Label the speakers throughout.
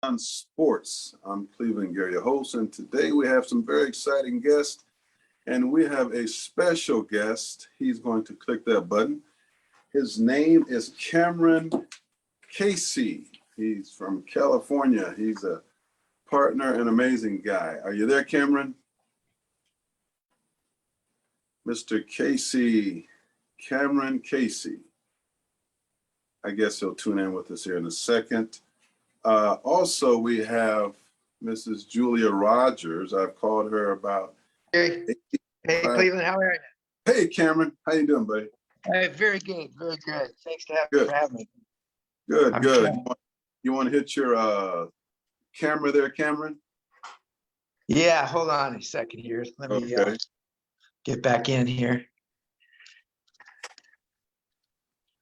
Speaker 1: on Sports. I'm Cleveland Gary, your host, and today we have some very exciting guests, and we have a special guest. He's going to click that button. His name is Cameron Casey. He's from California. He's a partner and amazing guy. Are you there, Cameron? Mr. Casey, Cameron Casey. I guess he'll tune in with us here in a second. Also, we have Mrs. Julia Rogers. I've called her about.
Speaker 2: Hey, Cleveland, how are you?
Speaker 1: Hey, Cameron, how you doing, buddy?
Speaker 2: Very good, very good. Thanks for having me.
Speaker 1: Good,
Speaker 2: I'm
Speaker 1: good.
Speaker 2: sure.
Speaker 1: You want to hit your camera there, Cameron?
Speaker 2: Yeah, hold on a second here. Let me get back in here.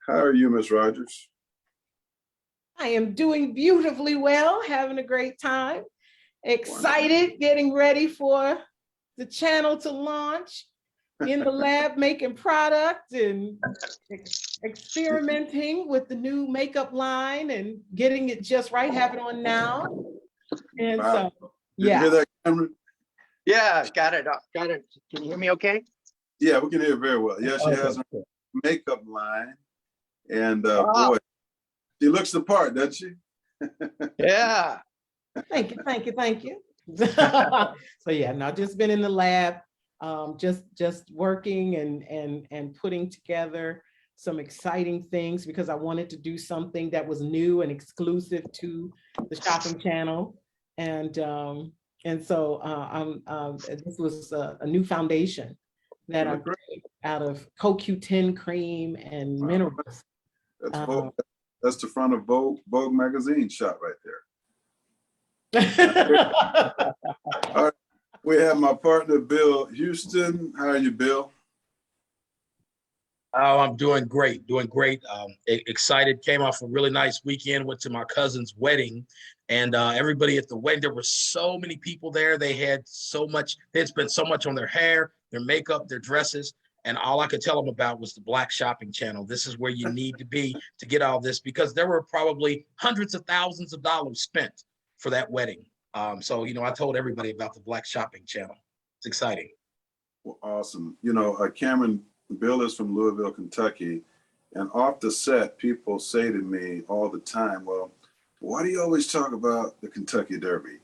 Speaker 1: How are you, Miss Rogers?
Speaker 3: I am doing beautifully well, having a great time. Excited, getting ready for the channel to launch, in the lab making product and experimenting with the new makeup line and getting it just right, have it on now. And
Speaker 1: Wow.
Speaker 3: so,
Speaker 1: Did you hear that, Cameron?
Speaker 2: Yeah, got it. Got it. Can you hear me okay?
Speaker 1: Yeah, we can hear very well. Yeah, she has her makeup line. And boy, she looks the part, doesn't she?
Speaker 2: Yeah.
Speaker 3: Thank you, thank you, thank you. So yeah, no, just been in the lab, just working and putting together some exciting things because I wanted to do something that was new and exclusive to the shopping channel. And so this was a new foundation that I created out of CoQ10 cream and minerals.
Speaker 1: That's the front of Vogue magazine shot right
Speaker 3: there.
Speaker 1: All right. We have my partner, Bill Houston. How are you, Bill?
Speaker 4: Oh, I'm doing great, excited. Came off a really nice weekend, went to my cousin's wedding, and everybody at the wedding, there were so many people there. They had spent so much on their hair, their makeup, their dresses, and all I could tell them about was the Black Shopping Channel. This is where you need to be to get all this, because there were probably hundreds of thousands of dollars spent for that wedding. So, I told everybody about the Black Shopping Channel. It's exciting.
Speaker 1: Well, awesome. Cameron, Bill is from Louisville, Kentucky, and off the set, people say to me all the time, well, why do you always talk about the Kentucky Derby?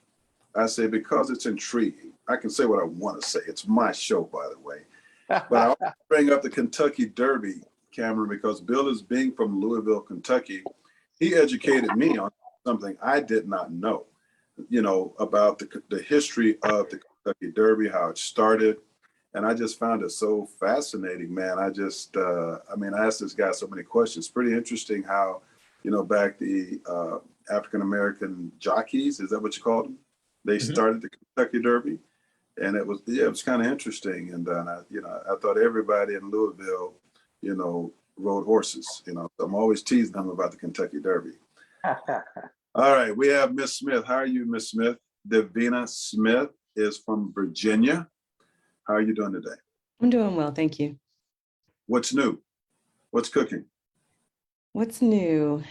Speaker 1: I say, because it's intriguing. I can say what I want to say. It's my show, by the way. But I also bring up the Kentucky Derby, Cameron, because Bill is being from Louisville, Kentucky. He educated me on something I did not know, about the history of the Kentucky Derby, how it started. And I just found it so fascinating, man. I asked this guy so many questions. Pretty interesting how, back the African-American jockeys, is that what you called them? They started the Kentucky Derby. And it was kind of interesting. And I thought everybody in Louisville, rode horses, so I'm always teasing them about the Kentucky Derby. All right, we have Miss Smith. How are you, Miss Smith? Davina Smith is from Virginia. How are you doing today?
Speaker 5: I'm doing well, thank you.
Speaker 1: What's new? What's cooking?
Speaker 5: What's new?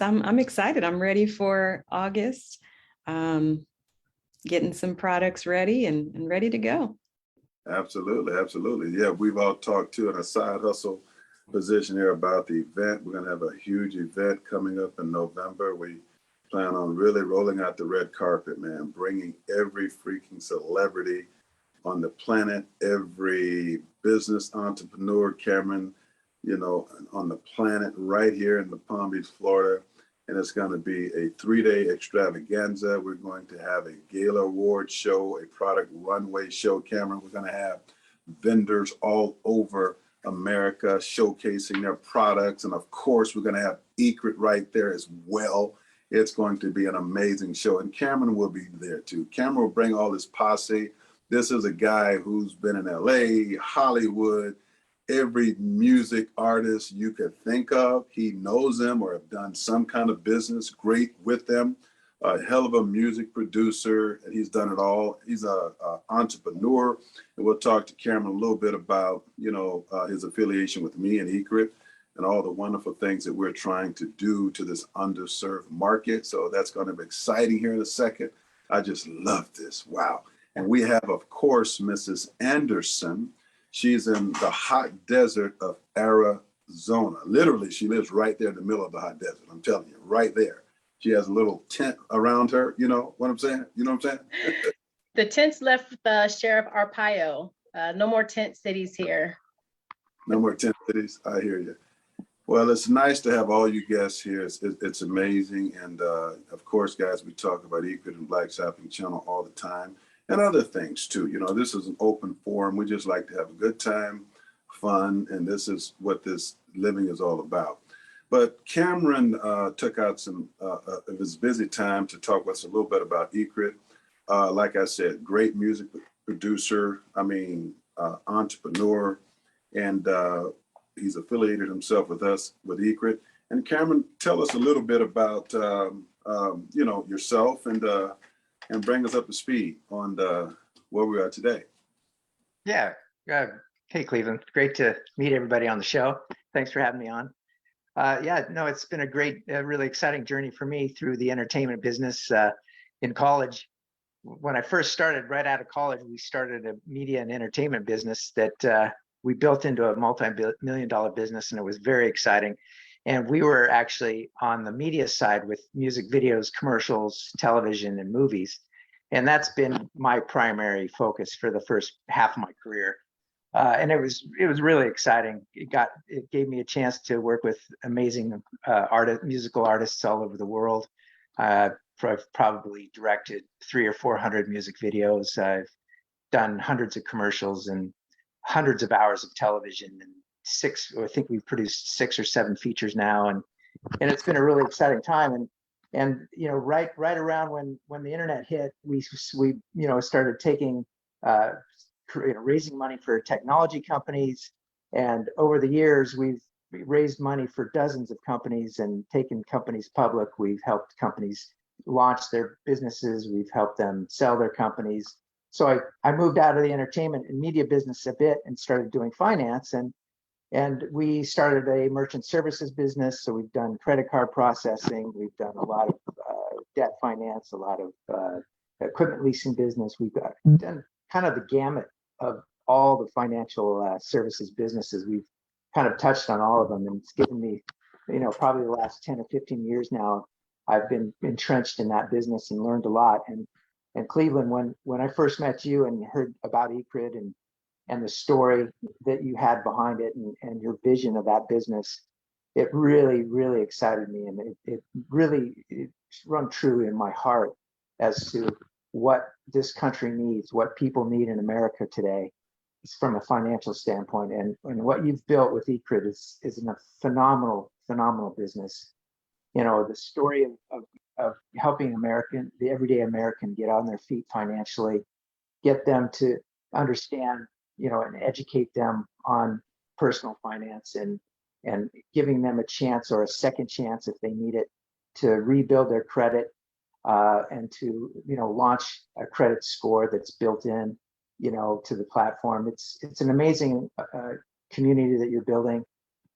Speaker 5: I'm excited. I'm ready for August. Getting some products ready and ready to go.
Speaker 1: Absolutely, absolutely. Yeah, we've all talked too in a side hustle position here about the event. We're gonna have a huge event coming up in November. We plan on really rolling out the red carpet, man, bringing every freaking celebrity on the planet, every business entrepreneur, Cameron, on the planet right here in the Palm Beach, Florida. And it's going to be a 3-day extravaganza. We're going to have a gala award show, a product runway show, Cameron. We're going to have vendors all over America showcasing their products. And of course, we're going to have Ecrit right there as well. It's going to be an amazing show. And Cameron will be there too. Cameron will bring all his posse. This is a guy who's been in LA, Hollywood, every music artist you could think of. He knows them or have done some kind of business great with them. A hell of a music producer, and he's done it all. He's a entrepreneur, and we'll talk to Cameron a little bit about his affiliation with me and Ecrit. and all the wonderful things that we're trying to do to this underserved market. So that's going to be exciting here in a second. I just love this. Wow. And we have, of course, Mrs. Anderson. She's in the hot desert of Arizona. Literally, she lives right there in the middle of the hot desert. I'm telling you, right there. She has a little tent around her. You know what I'm saying? You know what I'm saying?
Speaker 6: The tents left Sheriff Arpaio. No more tent cities here.
Speaker 1: No more tent cities. I hear you. Well, it's nice to have all you guests here. It's amazing. And of course, guys, we talk about ECRIT and Black Shopping Channel all the time and other things too. You know, this is an open forum. We just like to have a good time, fun, and this is what this living is all about. But Cameron took out some of his busy time to talk with us a little bit about ECRIT. Like I said, great music producer, entrepreneur, and he's affiliated himself with us, with ECRIT. And Cameron, tell us a little bit about, yourself and bring us up to speed on where we are today.
Speaker 2: Yeah. Hey, Cleveland. Great to meet everybody on the show. Thanks for having me on. It's been a great, really exciting journey for me through the entertainment business. In college, when I first started, right out of college, we started a media and entertainment business that we built into a multi-million-dollar business, and it was very exciting. And we were actually on the media side with music videos, commercials, television, and movies. And that's been my primary focus for the first half of my career. And it was really exciting. It gave me a chance to work with amazing musical artists all over the world. I've probably directed 300 or 400 music videos. I've done hundreds of commercials and hundreds of hours of television, and I think we've produced 6 or 7 features now, and it's been a really exciting time. And right around when the internet hit, we started taking raising money for technology companies, and over the years we've raised money for dozens of companies and taken companies public. We've helped companies launch their businesses. We've helped them sell their companies. So I moved out of the entertainment and media business a bit and started doing finance, and we started a merchant services business. So we've done credit card processing. We've done a lot of debt finance, a lot of equipment leasing business. We've done kind of the gamut of all the financial services businesses. We've kind of touched on all of them, and it's given me, probably the last 10 or 15 years now, I've been entrenched in that business and learned a lot. And Cleveland, when I first met you and heard about ECRIT and the story that you had behind it and your vision of that business, it really, really excited me. And it rung true in my heart as to what this country needs, what people need in America today from a financial standpoint. And what you've built with ECRIT is a phenomenal business. The story of helping the everyday American get on their feet financially, get them to understand, and educate them on personal finance and giving them a chance or a second chance if they need it to rebuild their credit and to, launch a credit score that's built in, to the platform. It's an amazing community that you're building.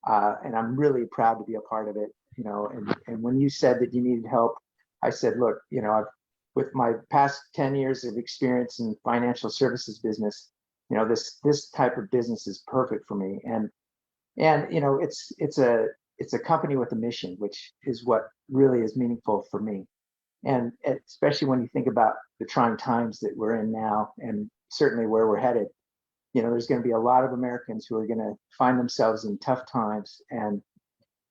Speaker 2: And I'm really proud to be a part of it, and when you said that you needed help, I said, look, with my past 10 years of experience in financial services business, this type of business is perfect for me. And it's a company with a mission, which is what really is meaningful for me. And especially when you think about the trying times that we're in now, and certainly where we're headed, there's going to be a lot of Americans who are going to find themselves in tough times. And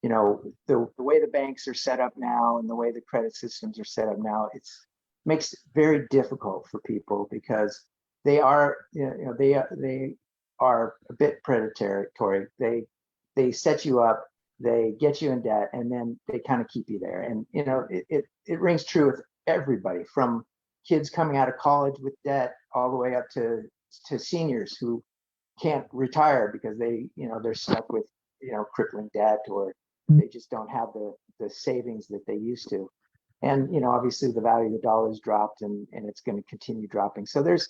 Speaker 2: the way the banks are set up now and the way the credit systems are set up now, makes it very difficult for people, because they are a bit predatory. They set you up, they get you in debt, and then they kind of keep you there. And it rings true with everybody, from kids coming out of college with debt all the way up to seniors who can't retire because they're stuck with crippling debt, or they just don't have the savings that they used to. And obviously the value of the dollar has dropped, and it's going to continue dropping. So there's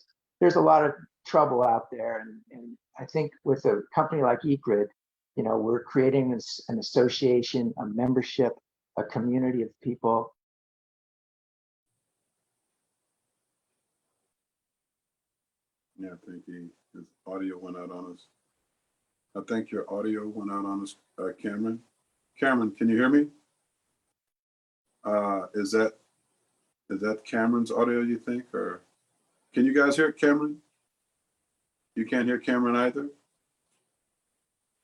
Speaker 2: a lot of trouble out there, and I think with a company like ECRIT, You know, we're creating an association, a membership, a community of people.
Speaker 1: Yeah, I think his audio went out on us. I think your audio went out on us, Cameron. Cameron, can you hear me? Is that Cameron's audio, you think, or can you guys hear Cameron? You can't hear Cameron either?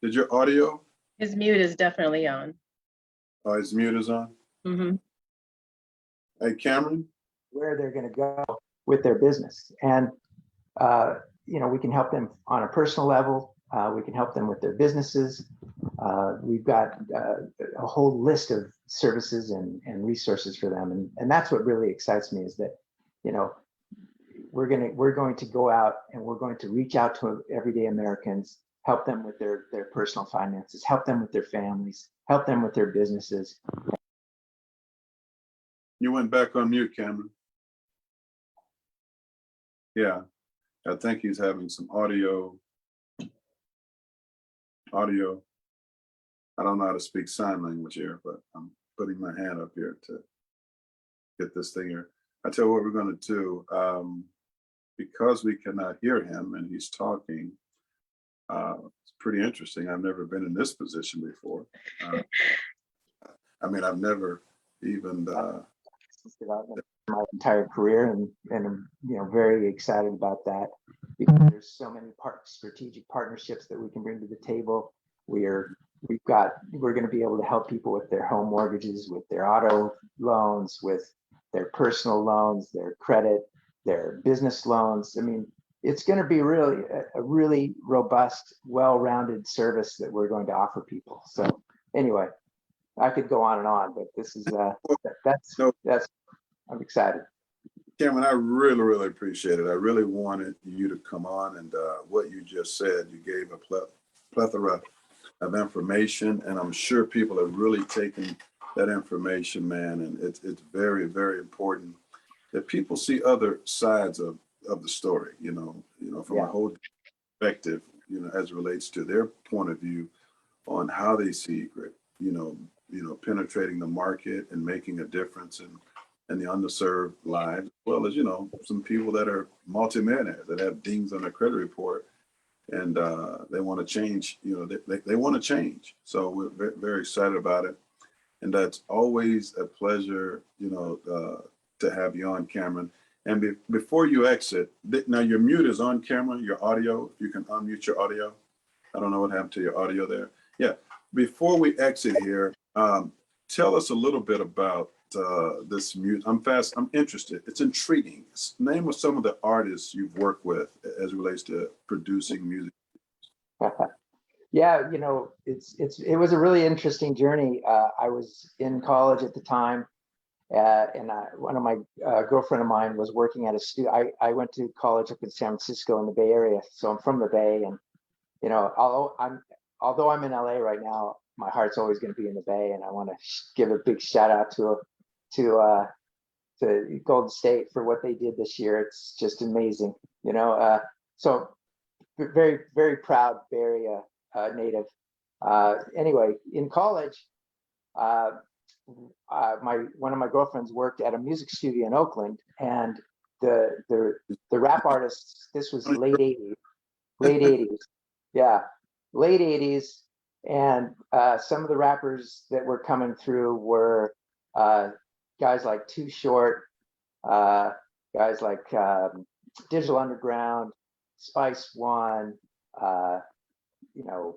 Speaker 1: Did your audio?
Speaker 6: His mute is definitely on.
Speaker 1: Oh, his mute is on.
Speaker 6: hmm
Speaker 1: Hey, Cameron.
Speaker 2: Where they're going to go with their business. And, you know, we can help them on a personal level. We can help them with their businesses. We've got a whole list of services and resources for them. And that's what really excites me is that, you know, we're going to go out and we're going to reach out to everyday Americans, help them with their personal finances, help them with their families, help them with their businesses.
Speaker 1: You went back on mute, Cameron. Yeah, I think he's having some audio. I don't know how to speak sign language here, but I'm putting my hand up here to get this thing here. I tell you what we're going to do. Because we cannot hear him and he's talking, it's pretty interesting. I've never been in this position before. I mean, I've never even
Speaker 2: Development my entire career, and I'm, you know, very excited about that because there's so many strategic partnerships that we can bring to the table. We're going to be able to help people with their home mortgages, with their auto loans, with their personal loans, their credit, their business loans. I mean, it's going to be really a really robust, well-rounded service that we're going to offer people. So anyway, I could go on and on, but this is that's I'm excited.
Speaker 1: Cameron, I really, really appreciate it. I really wanted you to come on, and what you just said, you gave a plethora of information, and I'm sure people have really taken that information, man. And it's very, very important that people see other sides of the story. You know, from a whole perspective. You know, as it relates to their point of view on how they see, you know, penetrating the market and making a difference in the underserved lives, as well as, you know, some people that are multimillionaires that have dings on their credit report and they want to change, you know, they want to change. So we're very, very excited about it. And that's always a pleasure, you know, to have you on, Cameron. And before you exit, now your mute is on, Cameron, your audio, you can unmute your audio. I don't know what happened to your audio there. Yeah, before we exit here, tell us a little bit about this music. I'm interested. It's intriguing. Name of some of the artists you've worked with as it relates to producing music.
Speaker 2: Yeah, you know, it was a really interesting journey. I was in college at the time, and one of my girlfriend of mine was working at a studio. I went to college up in San Francisco in the Bay Area, so I'm from the Bay, and you know, although I'm in LA right now, my heart's always going to be in the Bay, and I want to give a big shout out to Golden State for what they did this year. It's just amazing, you know. So very, very proud Bay Area native. Anyway, in college, one of my girlfriends worked at a music studio in Oakland, and the rap artists. This was late '80s, yeah, late '80s, and some of the rappers that were coming through were guys like Too Short, guys like Digital Underground, Spice One, you know,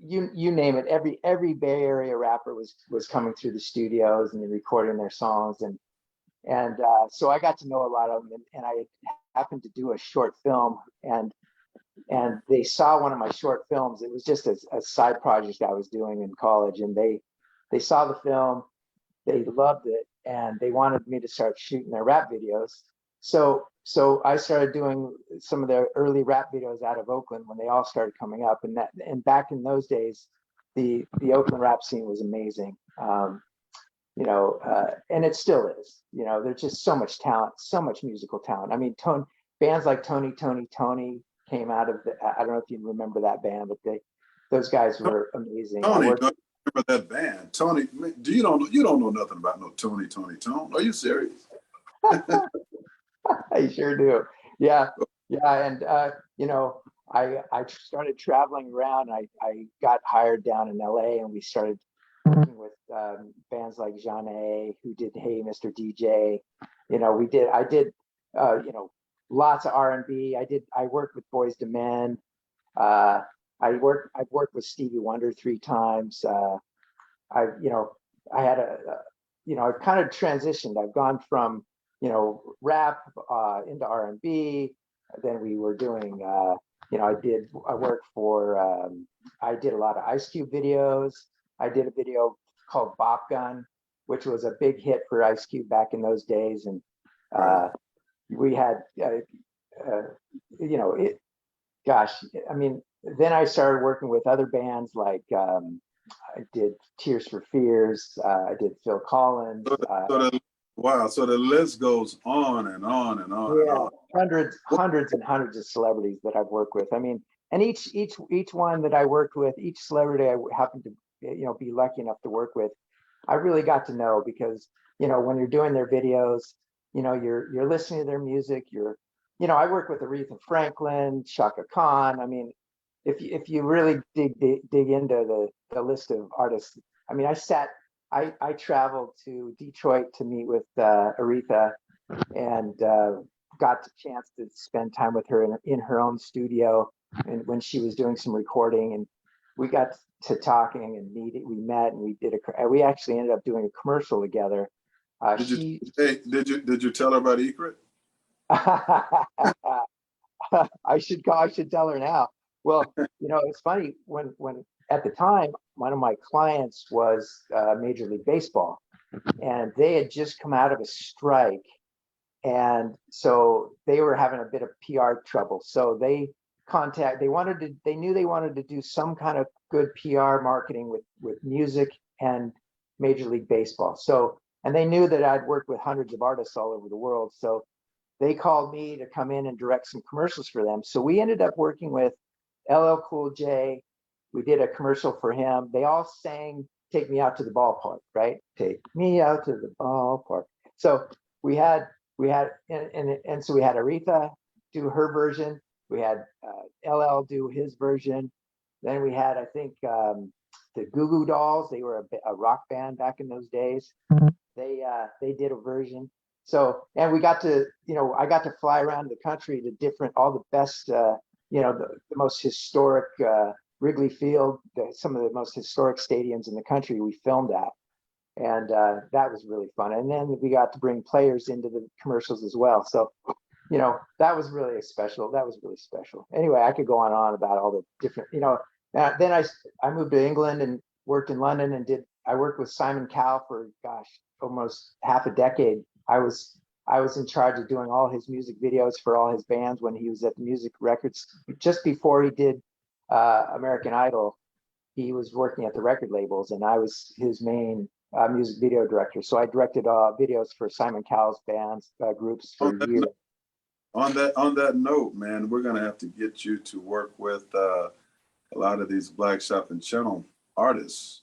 Speaker 2: you name it. Every Bay Area rapper was coming through the studios and recording their songs, and so I got to know a lot of them, and I happened to do a short film, and they saw one of my short films. It was just a side project I was doing in college, and they saw the film, they loved it, and they wanted me to start shooting their rap videos. So I started doing some of their early rap videos out of Oakland when they all started coming up, and back in those days, the Oakland rap scene was amazing. You know, and it still is. You know, there's just so much talent, so much musical talent. I mean, bands like Tony came out of I don't know if you remember that band, but those guys were amazing. I
Speaker 1: Tony,
Speaker 2: worked,
Speaker 1: don't you remember that band? Tony, man, you don't know nothing about no Tony Tone. Are you serious?
Speaker 2: I sure do. Yeah, yeah, and you know, I started traveling around. I got hired down in LA, and we started working with bands like Jeanne, who did Hey Mr. DJ. You know, I did you know, lots of R&B. I worked with Boys to Men. Uh, I've worked with Stevie Wonder 3 times. You know, I had you know, I've kind of transitioned. I've gone from, you know, rap into R&B. Then we were doing, you know, I worked for, I did a lot of Ice Cube videos. I did a video called Bop Gun, which was a big hit for Ice Cube back in those days. And
Speaker 1: Right.
Speaker 2: we had, you know, gosh, I mean, then I started working with other bands like I did Tears for Fears, I did Phil Collins,
Speaker 1: So the, wow. So the list goes on and on and on and
Speaker 2: yeah,
Speaker 1: on.
Speaker 2: hundreds and hundreds of celebrities that I've worked with. I mean, and each one that I worked with, each celebrity I happened to, you know, be lucky enough to work with, I really got to know because, you know, when you're doing their videos, you know, you're listening to their music, you know, I work with Aretha Franklin, Shaka Khan. I mean, if you really dig into the list of artists, I mean, I traveled to Detroit to meet with Aretha, and got the chance to spend time with her in her own studio, and when she was doing some recording, and we got to talking and we met, and we actually ended up doing a commercial together.
Speaker 1: Did you
Speaker 2: She
Speaker 1: did you tell her about Egret?
Speaker 2: I should tell her now. Well, you know, it's funny when at the time one of my clients was Major League Baseball, and they had just come out of a strike, and so they were having a bit of PR trouble. So they knew they wanted to do some kind of good PR marketing with music and Major League Baseball. So, and they knew that I'd worked with hundreds of artists all over the world. So they called me to come in and direct some commercials for them. So we ended up working with LL Cool J. We did a commercial for him. They all sang "Take Me Out to the Ballpark," right? Take me out to the ballpark. So and so we had Aretha do her version. We had LL do his version. Then we had, I think, the Goo Goo Dolls. They were a rock band back in those days. They did a version. So, and we got to, you know, I got to fly around the country to all the best, you know, the most historic Wrigley Field, some of the most historic stadiums in the country we filmed at. And that was really fun. And then we got to bring players into the commercials as well. So, you know, that was really special. That was really special. Anyway, I could go on and on about all the different, you know, then I moved to England and worked in London, and I worked with Simon Cowell for, gosh, almost half a decade. I was in charge of doing all his music videos for all his bands when he was at the Music Records. Just before he did American Idol, he was working at the record labels, and I was his main music video director. So I directed videos for Simon Cowell's bands, groups for years.
Speaker 1: On that note, man, we're gonna have to get you to work with a lot of these Black Shop and Channel artists.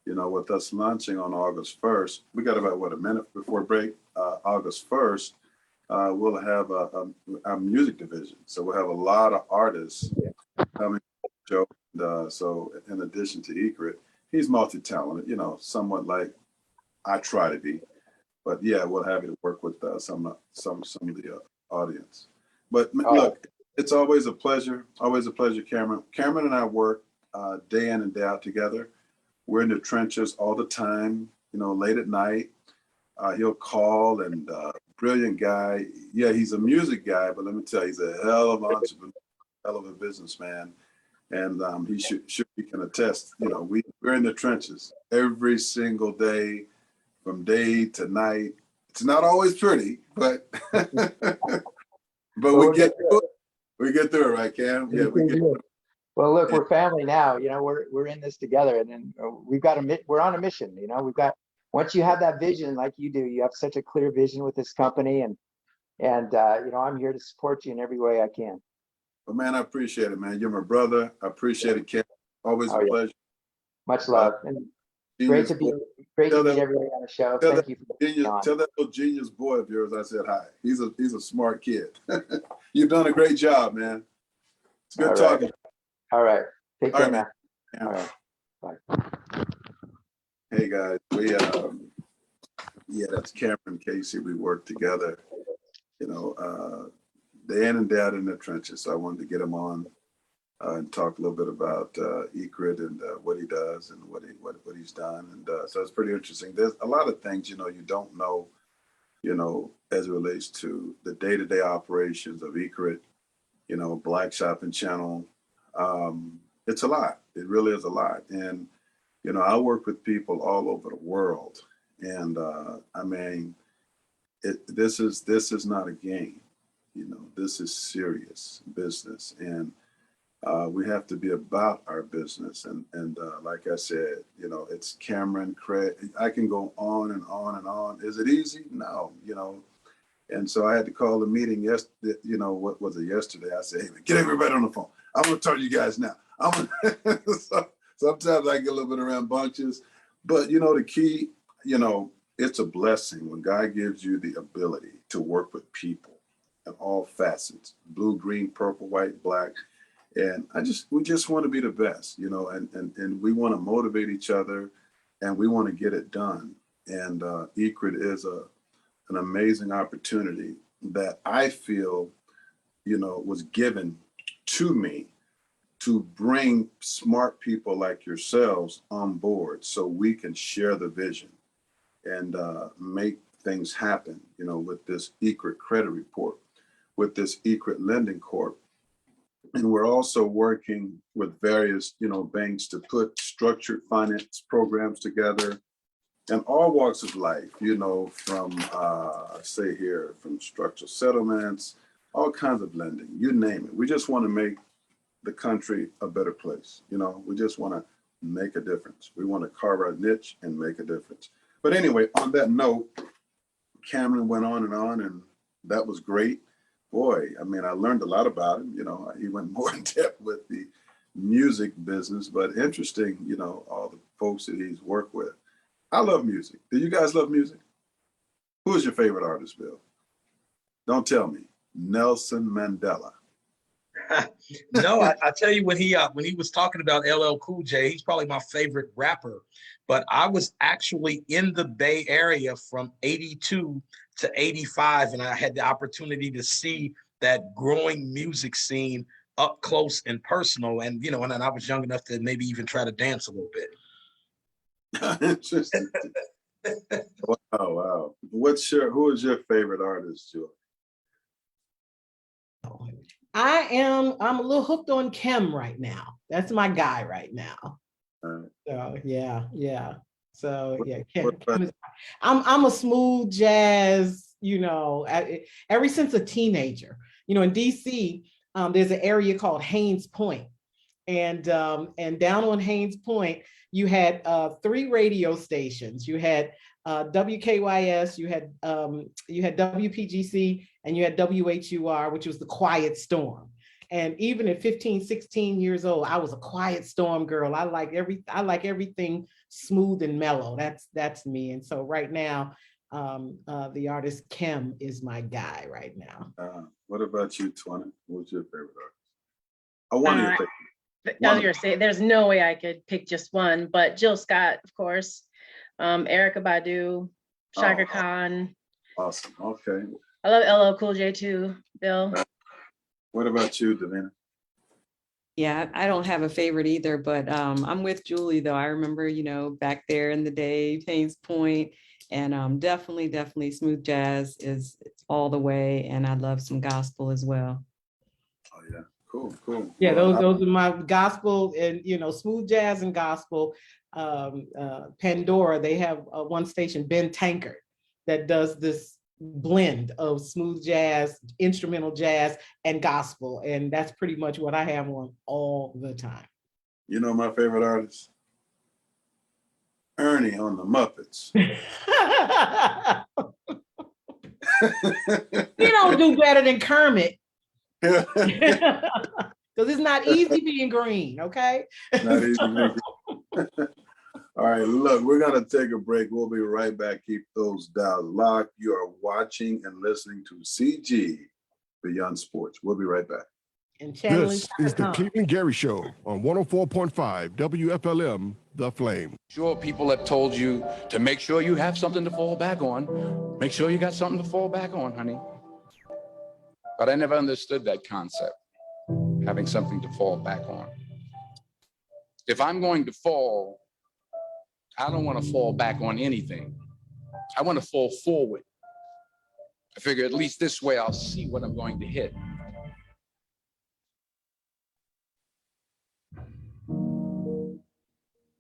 Speaker 1: You know, with us launching on August 1st, we got about a minute before break. August 1st, we'll have a music division. So we'll have a lot of artists coming to the show. And, so in addition to Egret, he's multi-talented, you know, somewhat like I try to be. But yeah, we'll have you to work with some of the audience. But look, it's always a pleasure, Cameron. Cameron and I work day in and day out together. We're in the trenches all the time, you know, late at night. He'll call, and brilliant guy. Yeah, he's a music guy, but let me tell you, he's a hell of an entrepreneur, hell of a businessman. And he he can attest, you know, we're in the trenches every single day, from day to night. It's not always pretty, but but we get through it. We get through it, right, Cam? Yeah, we get through it.
Speaker 2: Well, look, we're family now. You know, we're in this together, and then we're on a mission. You know, once you have that vision, like you do, you have such a clear vision with this company, and you know, I'm here to support you in every way I can.
Speaker 1: Well, man, I appreciate it, man. You're my brother. I appreciate it, Cam. Always
Speaker 2: Oh,
Speaker 1: a
Speaker 2: yeah.
Speaker 1: pleasure.
Speaker 2: Much love. And great
Speaker 1: Genius
Speaker 2: to be
Speaker 1: boy.
Speaker 2: great to
Speaker 1: Tell
Speaker 2: meet
Speaker 1: that-
Speaker 2: everybody on the show.
Speaker 1: Tell
Speaker 2: Thank
Speaker 1: that
Speaker 2: you for being on.
Speaker 1: Tell that little genius boy of yours I said hi. He's a smart kid. You've done a great job, man. It's good
Speaker 2: All right.
Speaker 1: talking.
Speaker 2: All right. Take
Speaker 1: All
Speaker 2: care
Speaker 1: right,
Speaker 2: now. All right.
Speaker 1: Hey guys, that's Cameron Casey. We work together, day in and day out in the trenches. So I wanted to get him on and talk a little bit about ECRIT and what he does and what he's done. And so it's pretty interesting. There's a lot of things, you don't know, as it relates to the day-to-day operations of ECRIT, Black Shopping Channel. It's a lot. It really is a lot. And I work with people all over the world, and this is not a game. This is serious business, and we have to be about our business. And like I said, it's Cameron, Craig. I can go on and on and on. Is it easy? No, And so I had to call a meeting yesterday. What was it yesterday? I said, hey, man, get everybody on the phone. I'm going to talk to you guys now. Sometimes I get a little bit rambunctious, but the key, it's a blessing when God gives you the ability to work with people in all facets, blue, green, purple, white, black. And we just want to be the best, and we want to motivate each other, and we want to get it done. And ECRIT is an amazing opportunity that I feel, was given to me to bring smart people like yourselves on board so we can share the vision and make things happen, with this ECRIT credit report, with this ECRIT lending corp. And we're also working with various, banks to put structured finance programs together in all walks of life, from, from structural settlements, all kinds of lending, you name it. We just want to make the country a better place. We just want to make a difference. We want to carve our niche and make a difference. But anyway, on that note, Cameron went on, and that was great. Boy, I learned a lot about him. He went more in depth with the music business, but interesting, all the folks that he's worked with. I love music. Do you guys love music? Who is your favorite artist, Bill? Don't tell me. Nelson Mandela.
Speaker 4: No, I tell you, when he was talking about LL Cool J, he's probably my favorite rapper. But I was actually in the Bay Area from 82 to 85, and I had the opportunity to see that growing music scene up close and personal. And and I was young enough to maybe even try to dance a little bit.
Speaker 1: Interesting. Wow. Who is your favorite artist, Joy?
Speaker 3: I'm a little hooked on Kim right now. That's my guy right now. So yeah. So yeah, Kim is, I'm a smooth jazz, ever since a teenager. In DC, there's an area called Haynes Point. And down on Haynes Point, you had 3 radio stations. You had WKYS, you had WPGC, and you had WHUR, which was the Quiet Storm. And even at 15, 16 years old, I was a Quiet Storm girl. I like everything smooth and mellow. That's me. And so right now, the artist Kim is my guy right now.
Speaker 1: What about you, Twana? What's your favorite artist? I want your favorite.
Speaker 6: I was gonna say, there's no way I could pick just one, but Jill Scott, of course, Erykah Badu, Shaka Khan.
Speaker 1: Awesome. Okay.
Speaker 6: I love LL Cool J too, Bill.
Speaker 1: What about you, Davina?
Speaker 5: Yeah, I don't have a favorite either, but I'm with Julie though. I remember, back there in the day, Haynes Point, and definitely smooth jazz is all the way, and I love some gospel as well.
Speaker 1: Oh yeah, cool.
Speaker 3: Yeah,
Speaker 1: Well,
Speaker 3: those are my gospel and smooth jazz and gospel. Pandora, they have one station, Ben Tankard, that does this blend of smooth jazz, instrumental jazz, and gospel, and that's pretty much what I have on all the time.
Speaker 1: My favorite artist? Ernie on the Muppets.
Speaker 3: You don't do better than Kermit. because it's not easy being green, okay?
Speaker 1: Not easy. All right, look, we're going to take a break. We'll be right back. Keep those dials locked. You are watching and listening to CG Beyond Sports. We'll be right back.
Speaker 3: And channeling.
Speaker 7: This is the Cleveland Gary Show on 104.5 WFLM, The Flame.
Speaker 8: Sure, people have told you to make sure you have something to fall back on. Make sure you got something to fall back on, honey. But I never understood that concept, having something to fall back on. If I'm going to fall, I don't want to fall back on anything. I want to fall forward. I figure at least this way I'll see what I'm going to hit.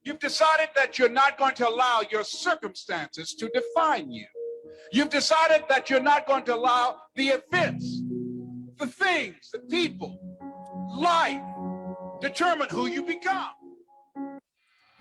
Speaker 8: You've decided that you're not going to allow your circumstances to define you. You've decided that you're not going to allow the events, the things, the people, life, determine who you become.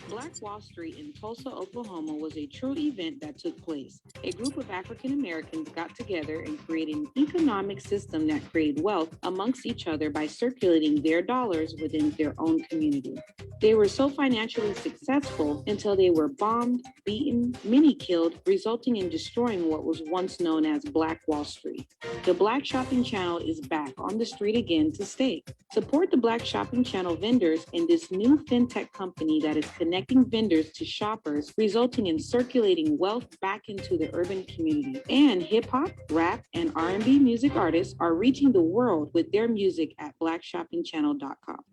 Speaker 9: Black Wall Street in Tulsa, Oklahoma was a true event that took place. A group of African Americans got together and created an economic system that created wealth amongst each other by circulating their dollars within their own community. They were so financially successful until they were bombed, beaten, many killed, resulting in destroying what was once known as Black Wall Street. The Black Shopping Channel is back on the street again to stay. Support the Black Shopping Channel vendors and this new fintech company that is connecting vendors to shoppers, resulting in circulating wealth back into the urban community. And hip hop, rap, and R&B music artists are reaching the world with their music at blackshoppingchannel.com.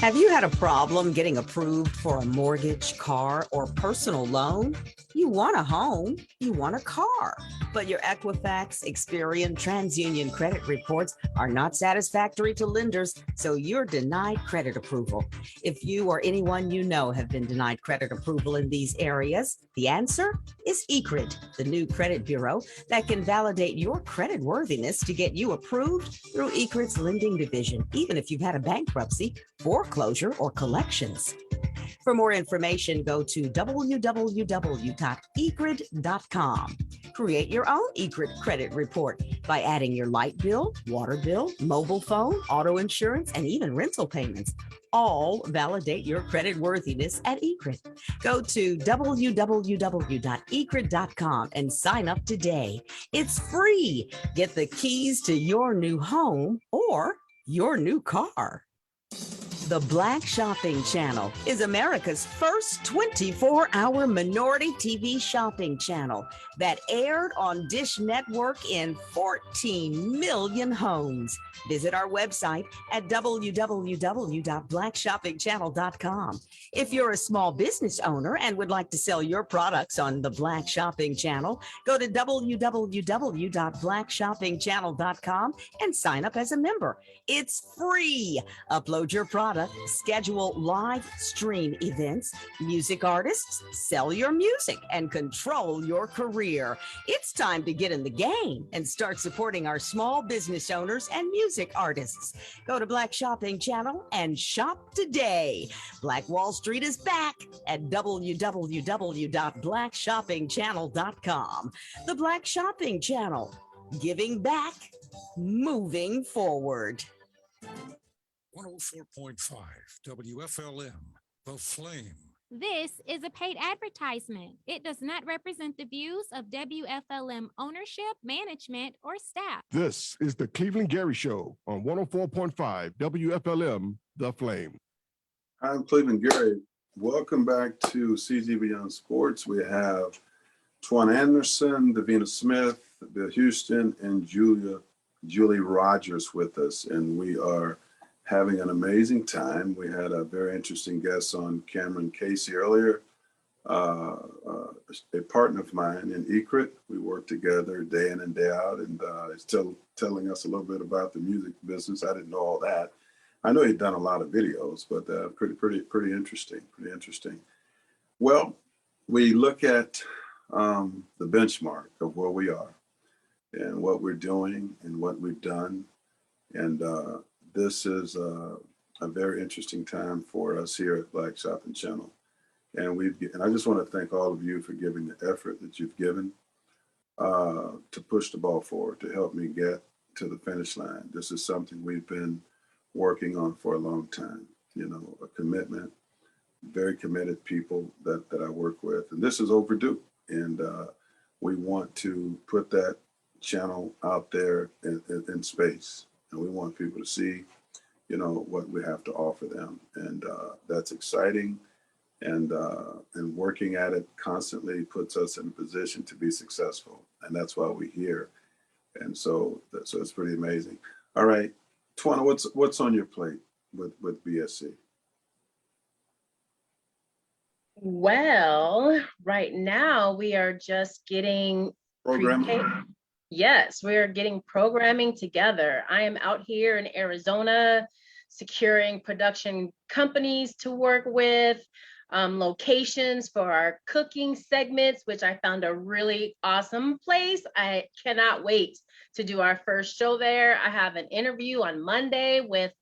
Speaker 10: Have you had a problem getting approved for a mortgage, car, or personal loan? You want a home, you want a car, but your Equifax, Experian, TransUnion credit reports are not satisfactory to lenders, so you're denied credit approval. If you or anyone you know have been denied credit approval in these areas, the answer is ECRID, the new credit bureau that can validate your credit worthiness to get you approved through ECRID's lending division, even if you've had a bankruptcy, foreclosure, or collections. For more information, go to www.ecrid.com. Create your own ECRID credit report by adding your light bill, water bill, mobile phone, auto insurance, and even rental payments. All validate your credit worthiness at ECRID. Go to www.ecrid.com and sign up today. It's free. Get the keys to your new home or your new car. The Black Shopping Channel is America's first 24-hour minority TV shopping channel that aired on Dish Network in 14 million homes. Visit our website at www.blackshoppingchannel.com. If you're a small business owner and would like to sell your products on the Black Shopping Channel, go to www.blackshoppingchannel.com and sign up as a member. It's free. Upload your product, schedule live stream events, music artists, sell your music, and control your career. It's time to get in the game and start supporting our small business owners and music artists. Go to Black Shopping Channel and shop today. Black Wall Street is back at www.blackshoppingchannel.com. The Black Shopping Channel, giving back, moving forward.
Speaker 11: 104.5 WFLM, The Flame.
Speaker 12: This is a paid advertisement. It does not represent the views of WFLM ownership, management, or staff.
Speaker 7: This is the Cleveland Gary Show on 104.5 WFLM, The Flame.
Speaker 1: I'm Cleveland Gary. Welcome back to CG Beyond Sports. We have Twan Anderson, Davina Smith, Bill Houston, and Julie Rogers with us, and we are having an amazing time. We had a very interesting guest on, Cameron Casey, earlier, a partner of mine in ECRID. We work together day in and day out, and he's telling us a little bit about the music business. I didn't know all that. I know he'd done a lot of videos, but pretty interesting, Well, we look at the benchmark of where we are and what we're doing and what we've done, and this is a very interesting time for us here at Black Shopping Channel. And I just want to thank all of you for giving the effort that you've given to push the ball forward, to help me get to the finish line. This is something we've been working on for a long time, a commitment, very committed people that I work with. And this is overdue. And we want to put that channel out there in space. And we want people to see, what we have to offer them. And that's exciting. And working at it constantly puts us in a position to be successful. And that's why we're here. And so it's pretty amazing. All right, Twana, what's on your plate with BSC?
Speaker 6: Well, right now we are just getting
Speaker 1: Programming?
Speaker 6: Yes, we are getting programming together. I am out here in Arizona securing production companies to work with, locations for our cooking segments, which I found a really awesome place. I cannot wait to do our first show there. I have an interview on Monday with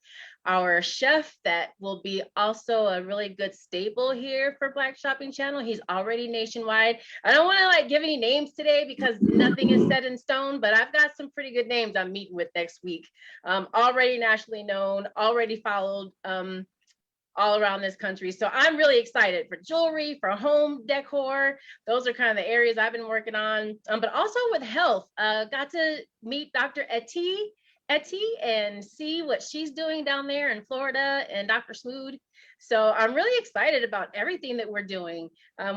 Speaker 6: our chef that will be also a really good staple here for Black Shopping Channel. He's already nationwide. I don't want to give any names today because nothing is set in stone, but I've got some pretty good names I'm meeting with next week. Already nationally known, already followed all around this country. So I'm really excited for jewelry, for home decor. Those are kind of the areas I've been working on, but also with health. Got to meet Dr. Etty and see what she's doing down there in Florida, and Dr. Smood. So I'm really excited about everything that we're doing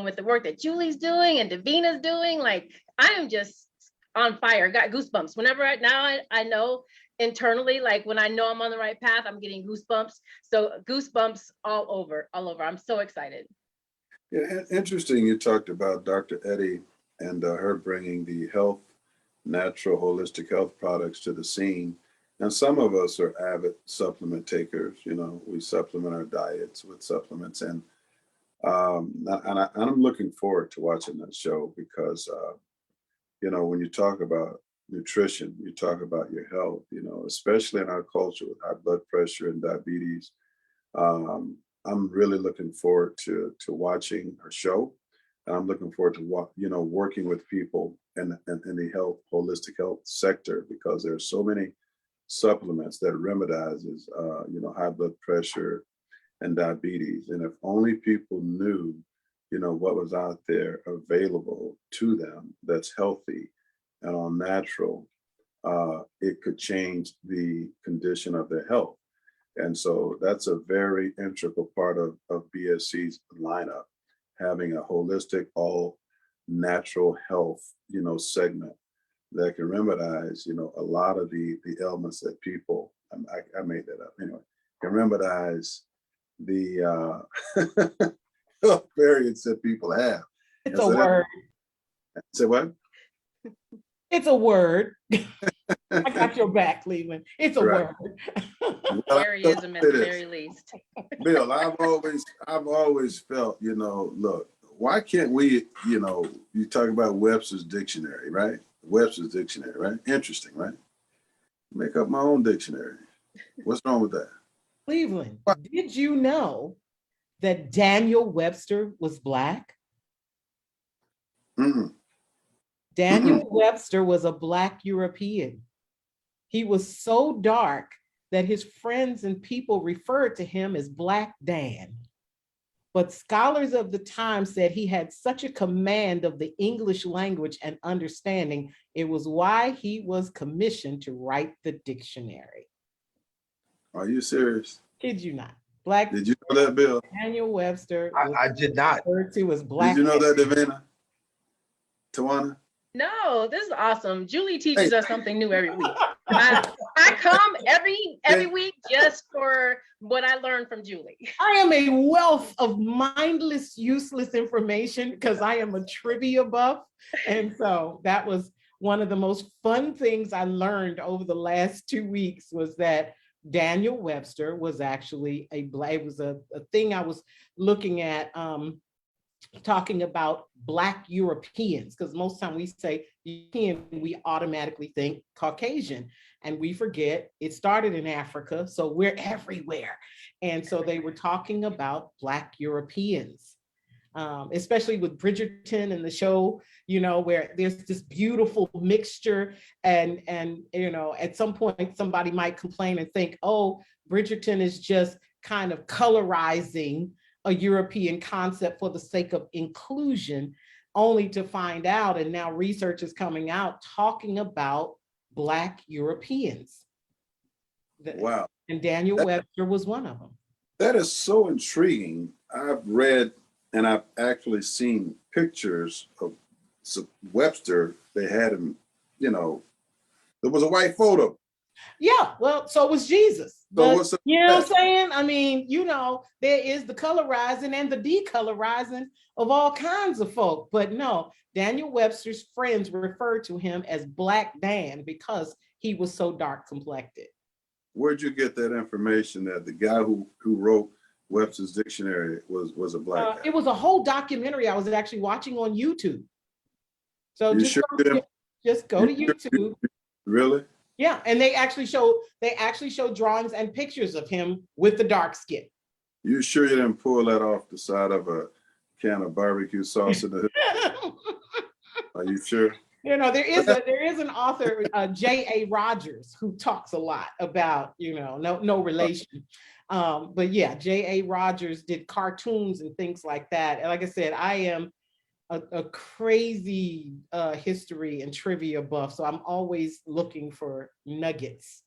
Speaker 6: with the work that Julie's doing and Davina's doing. Like, I am just on fire, got goosebumps. Whenever I know internally, like when I know I'm on the right path, I'm getting goosebumps. So goosebumps all over. I'm so excited.
Speaker 1: Yeah, interesting. You talked about Dr. Etty and her bringing the natural holistic health products to the scene. And some of us are avid supplement takers. We supplement our diets with supplements, and I'm looking forward to watching that show because when you talk about nutrition, you talk about your health, especially in our culture with high blood pressure and diabetes. I'm really looking forward to watching her show. And I'm looking forward to working with people in the holistic health sector, because there are so many supplements that remedizes high blood pressure and diabetes. And if only people knew what was out there available to them that's healthy and all natural, it could change the condition of their health. And so that's a very integral part of BSC's lineup, having a holistic, all natural health, segment that can remedize, a lot of the ailments that people, I made that up anyway, can remedize the health variants that people have.
Speaker 3: It's a word.
Speaker 1: Say what?
Speaker 3: It's a word. I got your back, Cleveland. It's a word.
Speaker 6: Areism at the very least.
Speaker 1: Bill, I've always felt, look, why can't we, you talk about Webster's dictionary, right? Webster's dictionary, right? Interesting, right? Make up my own dictionary. What's wrong with that?
Speaker 3: Cleveland, did you know that Daniel Webster was Black? Daniel Webster was a Black European. He was so dark that his friends and people referred to him as Black Dan. But scholars of the time said he had such a command of the English language and understanding, it was why he was commissioned to write the dictionary.
Speaker 1: Are you serious?
Speaker 3: Kid you not. Black.
Speaker 1: Did you know that, Bill?
Speaker 3: Daniel Webster.
Speaker 4: I did not.
Speaker 3: Referred to as Black.
Speaker 1: Did you know that, Davina? Tawana?
Speaker 6: No, this is awesome. Julie teaches us something new every week. I come every week just for what I learned from Julie.
Speaker 3: I am a wealth of mindless, useless information because I am a trivia buff. And so that was one of the most fun things I learned over the last 2 weeks, was that Daniel Webster was actually it was a thing I was looking at, talking about Black Europeans, because most time we say European, we automatically think Caucasian, and we forget it started in Africa, so we're everywhere. And so they were talking about Black Europeans. especially with Bridgerton and the show, where there's this beautiful mixture, and at some point somebody might complain and think, oh, Bridgerton is just kind of colorizing a European concept for the sake of inclusion, only to find out, and now research is coming out talking about Black Europeans.
Speaker 1: Wow.
Speaker 3: And Daniel Webster was one of them.
Speaker 1: That is so intriguing. I've read and I've actually seen pictures of Webster. They had him, there was a white photo.
Speaker 3: Yeah, well, so was Jesus.
Speaker 1: So what's
Speaker 3: you know what I'm saying? I mean, there is the colorizing and the decolorizing of all kinds of folk. But no, Daniel Webster's friends referred to him as Black Dan because he was so dark complected.
Speaker 1: Where'd you get that information that the guy who wrote Webster's dictionary was a Black guy?
Speaker 3: It was a whole documentary I was actually watching on YouTube. So
Speaker 1: You
Speaker 3: just go to YouTube.
Speaker 1: Really?
Speaker 3: Yeah, and they actually show drawings and pictures of him with the dark skin.
Speaker 1: You sure you didn't pull that off the side of a can of barbecue sauce in the hood? Are you sure?
Speaker 3: There is an author, J.A. Rogers, who talks a lot about, no relation. But yeah, J.A. Rogers did cartoons and things like that. And like I said, I am a crazy history and trivia buff. So I'm always looking for nuggets.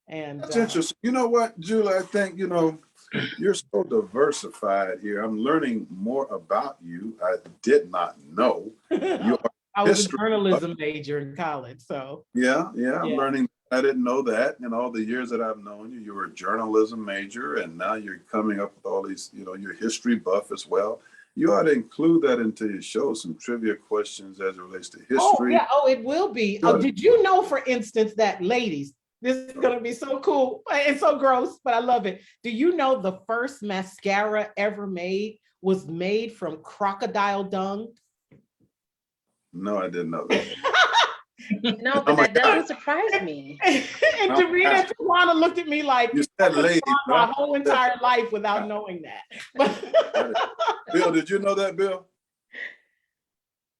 Speaker 3: And
Speaker 1: that's interesting. You know what, Julie, I think, you're so diversified here. I'm learning more about you. I did not know.
Speaker 3: I was a journalism major in college, so.
Speaker 1: Yeah, I'm learning. I didn't know that. In all the years that I've known you, you were a journalism major, and now you're coming up with all these, you're history buff as well. You ought to include that into your show, some trivia questions as it relates to history.
Speaker 3: Oh, yeah. Oh, it will be. Did you know, for instance, that, ladies, this is going to be so cool and so gross, but I love it. Do you know the first mascara ever made was made from crocodile dung?
Speaker 1: No, I didn't know that.
Speaker 6: No, but that doesn't surprise me.
Speaker 3: And Davina and Tawana looked at me like,
Speaker 1: you said lady,
Speaker 3: my whole entire life without knowing that.
Speaker 1: Bill, did you know that, Bill?